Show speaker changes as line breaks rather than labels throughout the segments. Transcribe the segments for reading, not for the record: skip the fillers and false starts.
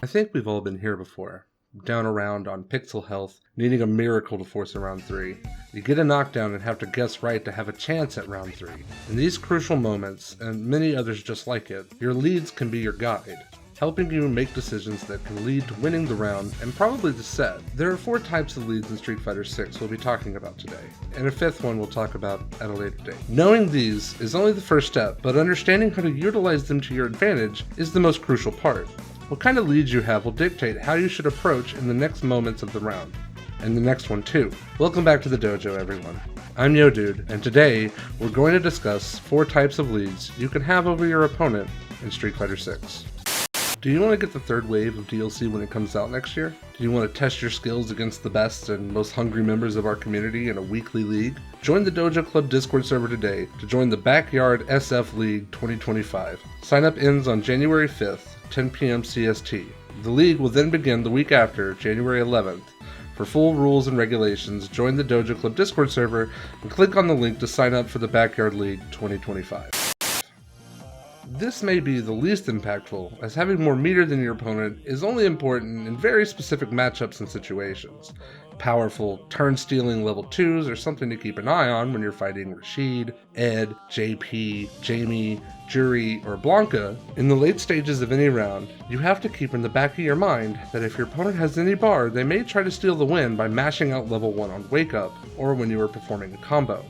I think we've all been here before. Down around on pixel health, needing a miracle to force a round 3. You get a knockdown and have to guess right to have a chance at round 3. In these crucial moments, and many others just like it, your leads can be your guide, helping you make decisions that can lead to winning the round and probably the set. There are 4 types of leads in Street Fighter 6 we'll be talking about today, and a 5th one we'll talk about at a later date. Knowing these is only the first step, but understanding how to utilize them to your advantage is the most crucial part. What kind of leads you have will dictate how you should approach in the next moments of the round, and the next one too. Welcome back to the dojo, everyone. I'm YoDude, and today we're going to discuss 4 types of leads you can have over your opponent in Street Fighter 6. Do you want to get the 3rd wave of DLC when it comes out next year? Do you want to test your skills against the best and most hungry members of our community in a weekly league? Join the Dojo Club Discord server today to join the Backyard SF League 2025. Sign up ends on January 5th, 10 p.m. CST. The league will then begin the week after, January 11th. For full rules and regulations, join the Dojo Club Discord server and click on the link to sign up for the Backyard League 2025. This may be the least impactful, as having more meter than your opponent is only important in very specific matchups and situations. Powerful, turn-stealing level 2s are something to keep an eye on when you're fighting Rashid, Ed, JP, Jamie, Jury, or Blanca. In the late stages of any round, you have to keep in the back of your mind that if your opponent has any bar, they may try to steal the win by mashing out level 1 on Wake Up, or when you are performing a combo.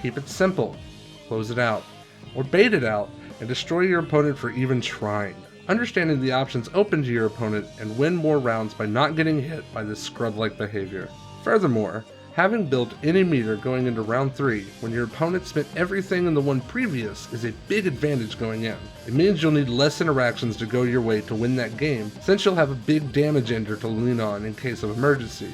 Keep it simple, close it out, or bait it out, and destroy your opponent for even trying. Understanding the options open to your opponent and win more rounds by not getting hit by this scrub-like behavior. Furthermore, having built any meter going into round 3 when your opponent spent everything in the one previous is a big advantage going in. It means you'll need less interactions to go your way to win that game, since you'll have a big damage ender to lean on in case of emergency,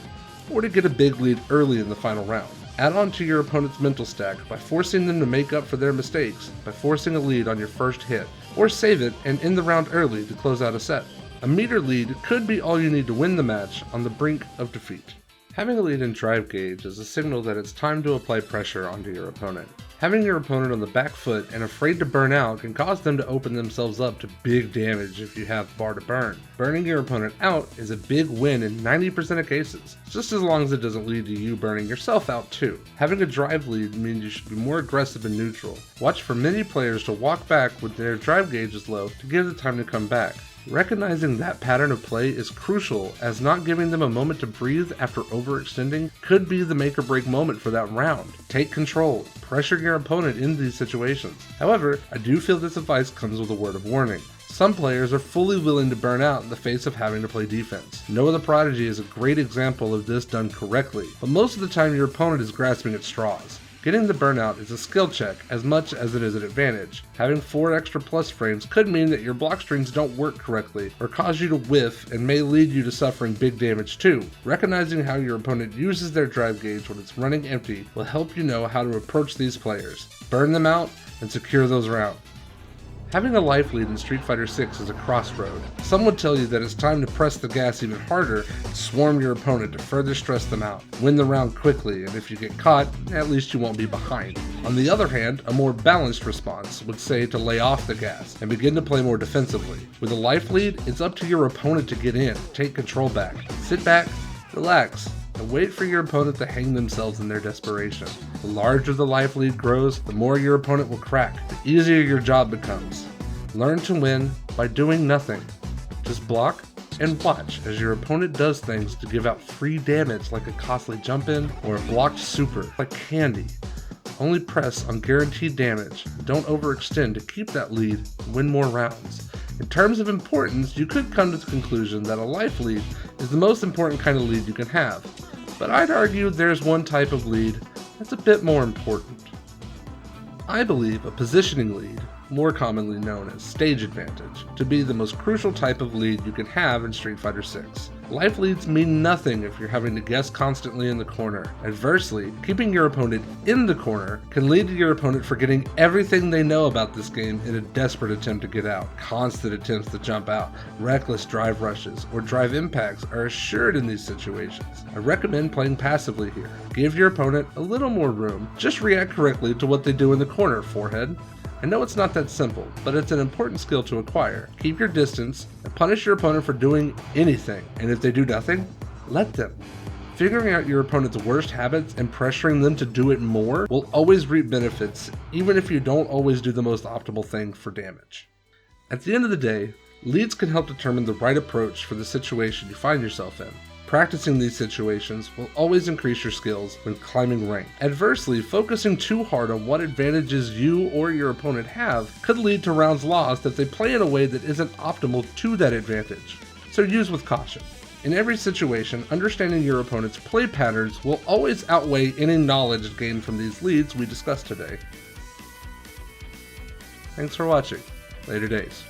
or to get a big lead early in the final round. Add on to your opponent's mental stack by forcing them to make up for their mistakes by forcing a lead on your first hit, or save it and end the round early to close out a set. A meter lead could be all you need to win the match on the brink of defeat. Having a lead in drive gauge is a signal that it's time to apply pressure onto your opponent. Having your opponent on the back foot and afraid to burn out can cause them to open themselves up to big damage if you have bar to burn. Burning your opponent out is a big win in 90% of cases, just as long as it doesn't lead to you burning yourself out too. Having a drive lead means you should be more aggressive and neutral. Watch for many players to walk back when their drive gauge is low to give the time to come back. Recognizing that pattern of play is crucial, as not giving them a moment to breathe after overextending could be the make or break moment for that round. Take control, pressure your opponent in these situations. However, I do feel this advice comes with a word of warning. Some players are fully willing to burn out in the face of having to play defense. Noah the Prodigy is a great example of this done correctly, but most of the time your opponent is grasping at straws. Getting the burnout is a skill check as much as it is an advantage. Having 4 extra plus frames could mean that your block strings don't work correctly or cause you to whiff and may lead you to suffering big damage too. Recognizing how your opponent uses their drive gauge when it's running empty will help you know how to approach these players, burn them out, and secure those rounds. Having a life lead in Street Fighter 6 is a crossroad. Some would tell you that it's time to press the gas even harder and swarm your opponent to further stress them out. Win the round quickly, and if you get caught, at least you won't be behind. On the other hand, a more balanced response would say to lay off the gas and begin to play more defensively. With a life lead, it's up to your opponent to get in, take control back. Sit back, relax, and wait for your opponent to hang themselves in their desperation. The larger the life lead grows, the more your opponent will crack, the easier your job becomes. Learn to win by doing nothing. Just block and watch as your opponent does things to give out free damage like a costly jump in or a blocked super like candy. Only press on guaranteed damage. Don't overextend to keep that lead and win more rounds. In terms of importance, you could come to the conclusion that a life lead is the most important kind of lead you can have, but I'd argue there's one type of lead that's a bit more important. I believe a positioning lead, more commonly known as stage advantage, to be the most crucial type of lead you can have in Street Fighter 6. Life leads mean nothing if you're having to guess constantly in the corner. Adversely, keeping your opponent in the corner can lead to your opponent forgetting everything they know about this game in a desperate attempt to get out. Constant attempts to jump out, reckless drive rushes, or drive impacts are assured in these situations. I recommend playing passively here. Give your opponent a little more room. Just react correctly to what they do in the corner, forehead. I know it's not that simple, but it's an important skill to acquire. Keep your distance and punish your opponent for doing anything, and if they do nothing, let them. Figuring out your opponent's worst habits and pressuring them to do it more will always reap benefits, even if you don't always do the most optimal thing for damage. At the end of the day, leads can help determine the right approach for the situation you find yourself in. Practicing these situations will always increase your skills when climbing rank. Adversely, focusing too hard on what advantages you or your opponent have could lead to rounds lost if they play in a way that isn't optimal to that advantage. So use with caution. In every situation, understanding your opponent's play patterns will always outweigh any knowledge gained from these leads we discussed today. Thanks for watching. Later days.